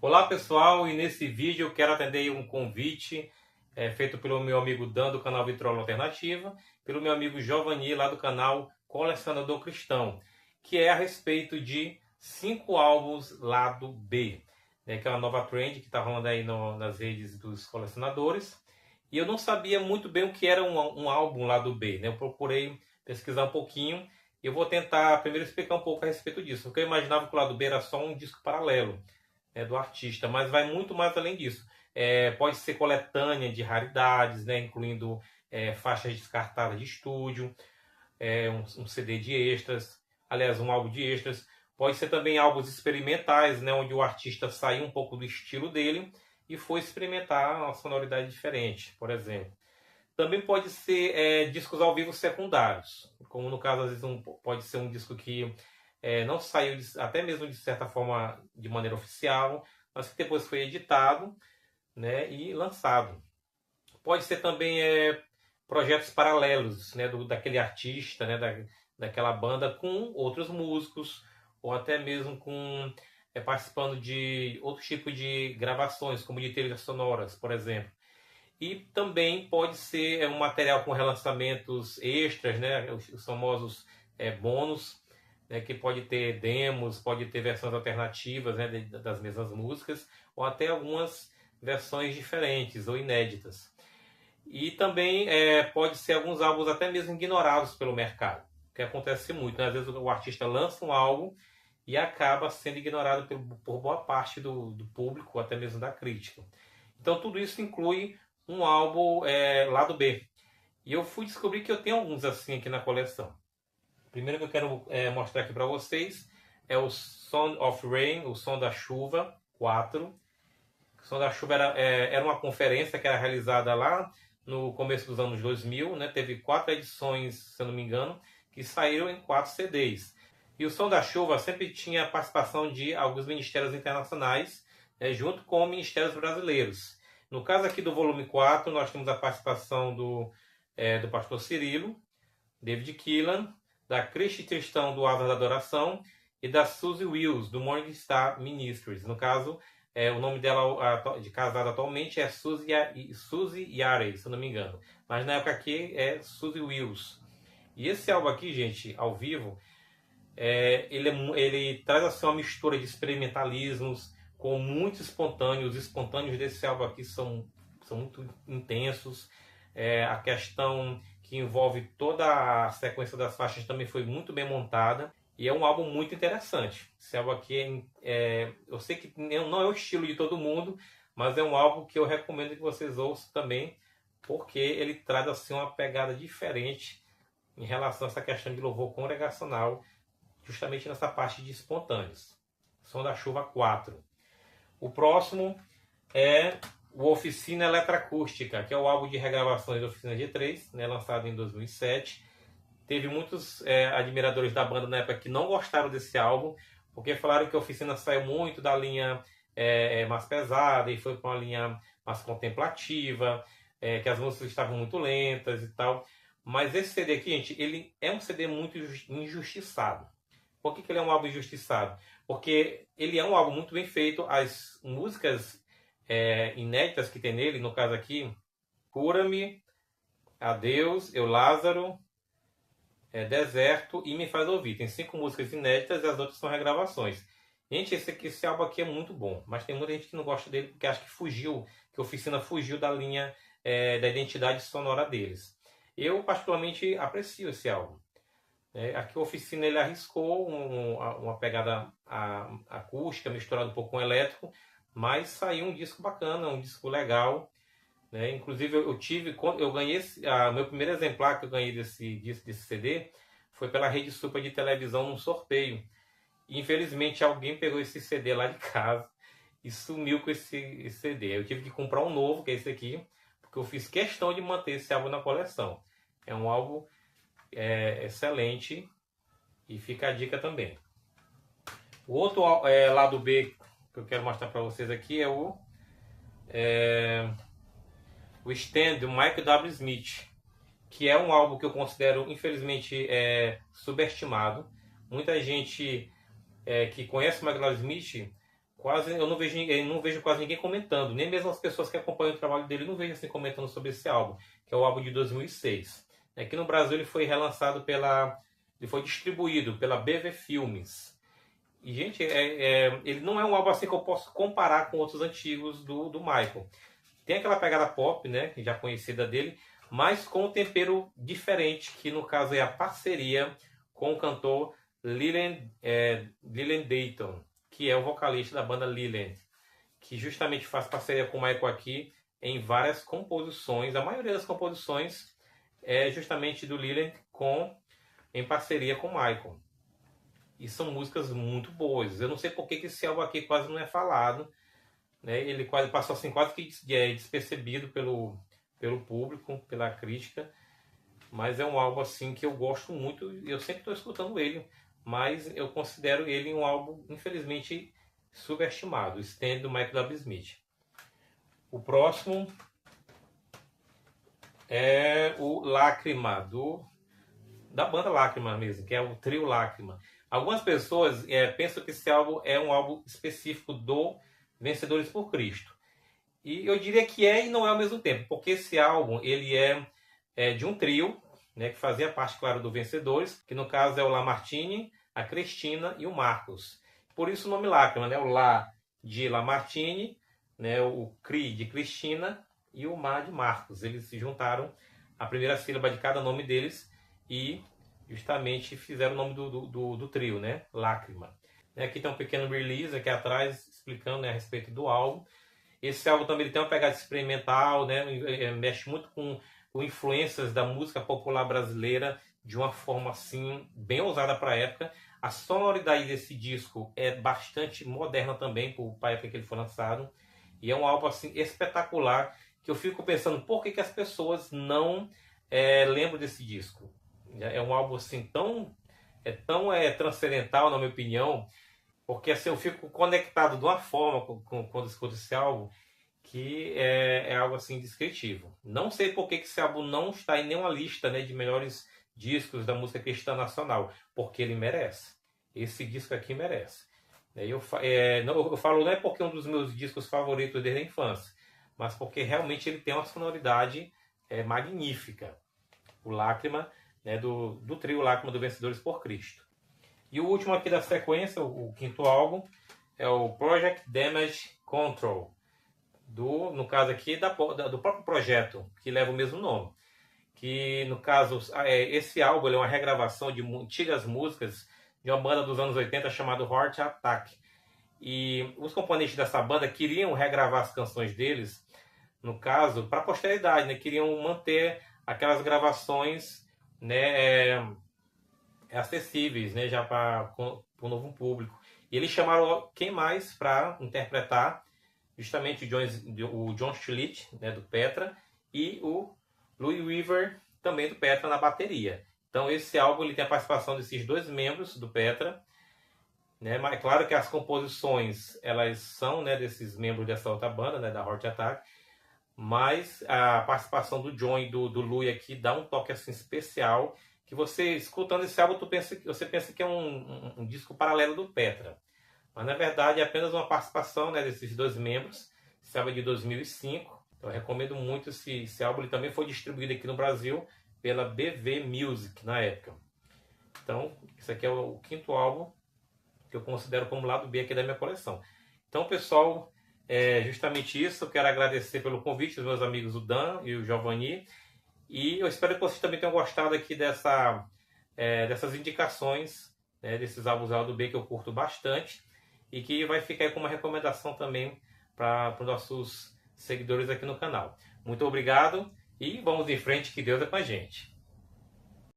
Olá pessoal, e nesse vídeo eu quero atender um convite feito pelo meu amigo Dan do canal Vitrola Alternativa, pelo meu amigo Giovanni lá do canal Colecionador Cristão, que é a respeito de 5 álbuns lado B, né, que é uma nova trend que está rolando aí nas redes dos colecionadores. E eu não sabia muito bem o que era um álbum lado B, né? Eu procurei pesquisar um pouquinho e eu vou tentar primeiro explicar um pouco a respeito disso, porque eu imaginava que o lado B era só um disco paralelo, né, do artista, mas vai muito mais além disso. Pode ser coletânea de raridades, né, incluindo faixas descartadas de estúdio, um CD de extras, aliás, um álbum de extras. Pode ser também álbuns experimentais, né, onde o artista saiu um pouco do estilo dele e foi experimentar uma sonoridade diferente, por exemplo. Também pode ser discos ao vivo secundários, como no caso, às vezes, pode ser um disco que não saiu, até mesmo de certa forma, de maneira oficial, mas que depois foi editado, né, e lançado. Pode ser também projetos paralelos, né, daquele artista, né, daquela banda com outros músicos, ou até mesmo participando de outro tipo de gravações, como de trilhas sonoras, por exemplo. E também pode ser um material com relançamentos extras, né, os famosos bônus, né, que pode ter demos, pode ter versões alternativas, né, das mesmas músicas, ou até algumas versões diferentes ou inéditas. E também pode ser alguns álbuns até mesmo ignorados pelo mercado, que acontece muito, né? Às vezes o artista lança um álbum e acaba sendo ignorado por boa parte do público, ou até mesmo da crítica. Então tudo isso inclui um álbum lado B. E eu fui descobrir que eu tenho alguns assim aqui na coleção. O primeiro que eu quero mostrar aqui para vocês é o Sound of Rain, o Som da Chuva 4. O Som da Chuva era uma conferência que era realizada lá no começo dos anos 2000, né? Teve 4 edições, se eu não me engano, que saíram em 4 CDs. E o Som da Chuva sempre tinha a participação de alguns ministérios internacionais, junto com ministérios brasileiros. No caso aqui do volume 4, nós temos a participação do pastor Cirilo, David Keelan, da Cristi Tristão do Asas da Adoração e da Suzy Wills, do Morning Star Ministries. No caso, o nome dela de casada atualmente é Suzy Yarey, se eu não me engano. Mas na época aqui é Suzy Wills. E esse álbum aqui, gente, ao vivo, ele traz assim, uma mistura de experimentalismos com muitos espontâneos. Os espontâneos desse álbum aqui são muito intensos. A questão que envolve toda a sequência das faixas também foi muito bem montada. E é um álbum muito interessante. Esse álbum aqui eu sei que não é o estilo de todo mundo, mas é um álbum que eu recomendo que vocês ouçam também, porque ele traz assim, uma pegada diferente em relação a essa questão de louvor congregacional, justamente nessa parte de espontâneos. Som da Chuva 4. O próximo é o Oficina Eletroacústica, que é o álbum de regravações da Oficina G3, né, lançado em 2007. Teve muitos admiradores da banda na época que não gostaram desse álbum, porque falaram que a Oficina saiu muito da linha mais pesada e foi para uma linha mais contemplativa, que as músicas estavam muito lentas e tal. Mas esse CD aqui, gente, ele é um CD muito injustiçado. Por que ele é um álbum injustiçado? Porque ele é um álbum muito bem feito. As músicas inéditas que tem nele, no caso aqui, Cura-me, Adeus, Eu Lázaro, Deserto e Me Faz Ouvir. Tem 5 músicas inéditas e as outras são regravações. Gente, esse álbum aqui é muito bom, mas tem muita gente que não gosta dele porque acha que a Oficina fugiu da linha da identidade sonora deles. Eu particularmente aprecio esse álbum. Aqui a Oficina ele arriscou uma pegada acústica misturada um pouco com elétrico, mas saiu um disco bacana, um disco legal. Inclusive eu ganhei meu primeiro exemplar que eu ganhei desse CD foi pela Rede Super de televisão num sorteio. E, infelizmente alguém pegou esse CD lá de casa e sumiu com esse CD. Eu tive que comprar um novo, que é esse aqui, porque eu fiz questão de manter esse álbum na coleção. É um álbum excelente e fica a dica também. O outro lado B que eu quero mostrar para vocês aqui é o Stand, do Michael W. Smith, que é um álbum que eu considero, infelizmente, subestimado. Muita gente que conhece o Michael W. Smith quase eu não vejo ninguém, não vejo quase ninguém comentando, nem mesmo as pessoas que acompanham o trabalho dele, não vejo assim comentando sobre esse álbum, que é o álbum de 2006. Aqui no Brasil ele foi relançado ele foi distribuído pela BV Filmes. E gente, ele não é um álbum assim que eu posso comparar com outros antigos do Michael. Tem aquela pegada pop, né, já conhecida dele, mas com um tempero diferente, que no caso é a parceria com o cantor Leland Dayton, que é o vocalista da banda Leland, que justamente faz parceria com o Michael aqui em várias composições. A maioria das composições é justamente do Leland em parceria com o Michael. E são músicas muito boas. Eu não sei por que esse álbum aqui quase não é falado, né? Ele quase passou assim, quase que despercebido pelo público, pela crítica. Mas é um álbum assim que eu gosto muito. Eu sempre estou escutando ele, mas eu considero ele um álbum, infelizmente, subestimado. Stand do Michael W. Smith. O próximo é o Lágrima, da banda Lágrima mesmo, que é o trio Lágrima. Algumas pessoas pensam que esse álbum é um álbum específico do Vencedores por Cristo. E eu diria que é e não é ao mesmo tempo, porque esse álbum ele é de um trio, né, que fazia parte, claro, do Vencedores, que no caso é o Lamartine, a Cristina e o Marcos. Por isso o nome Lágrima, né? O Lá de Lamartine, né? O Cri de Cristina e o Mar de Marcos. Eles se juntaram a primeira sílaba de cada nome deles e justamente fizeram o nome do trio, né? Lágrima. Aqui tem um pequeno release aqui atrás explicando, né, a respeito do álbum. Esse álbum também tem uma pegada experimental, né? Mexe muito com influências da música popular brasileira de uma forma assim bem ousada para a época. A sonoridade desse disco é bastante moderna também para a época que ele foi lançado. E é um álbum assim espetacular que eu fico pensando por que as pessoas não lembram desse disco. É um álbum assim tão transcendental, na minha opinião, porque assim, eu fico conectado de uma forma quando escuto esse álbum que é algo assim indescritível. Não sei por que esse álbum não está em nenhuma lista, né, de melhores discos da música cristã nacional, porque ele merece. Esse disco aqui merece. Eu falo não é porque é um dos meus discos favoritos desde a infância, mas porque realmente ele tem uma sonoridade magnífica. O Lágrima, né, do trio Lágrima do Vencedores por Cristo. E o último aqui da sequência, o quinto álbum, é o Project Damage Control. No caso aqui, do próprio projeto, que leva o mesmo nome. Que, no caso, esse álbum é uma regravação de antigas músicas de uma banda dos anos 80 chamada Heart Attack. E os componentes dessa banda queriam regravar as canções deles, no caso, para a posteridade, né? Queriam manter aquelas gravações, né, acessíveis, né, já para o novo público. E eles chamaram quem mais para interpretar? Justamente o John Schlitt, né, do Petra, e o Louis Weaver, também do Petra, na bateria. Então esse álbum ele tem a participação desses dois membros do Petra, né, mas é claro que as composições elas são, né, desses membros dessa outra banda, né, da Heart Attack, mas a participação do John e do Louis aqui dá um toque assim especial, que você, escutando esse álbum, você pensa que é um disco paralelo do Petra. Mas na verdade é apenas uma participação, né, desses dois membros. Esse álbum é de 2005. Então eu recomendo muito esse álbum. Ele também foi distribuído aqui no Brasil pela BV Music na época. Então esse aqui é o quinto álbum que eu considero como lado B aqui da minha coleção. Então pessoal, justamente isso. Eu quero agradecer pelo convite dos meus amigos o Dan e o Giovanni. E eu espero que vocês também tenham gostado aqui dessas indicações, né, desses álbuns lado B que eu curto bastante. E que vai ficar aí como uma recomendação também para os nossos seguidores aqui no canal. Muito obrigado e vamos em frente, que Deus é com a gente.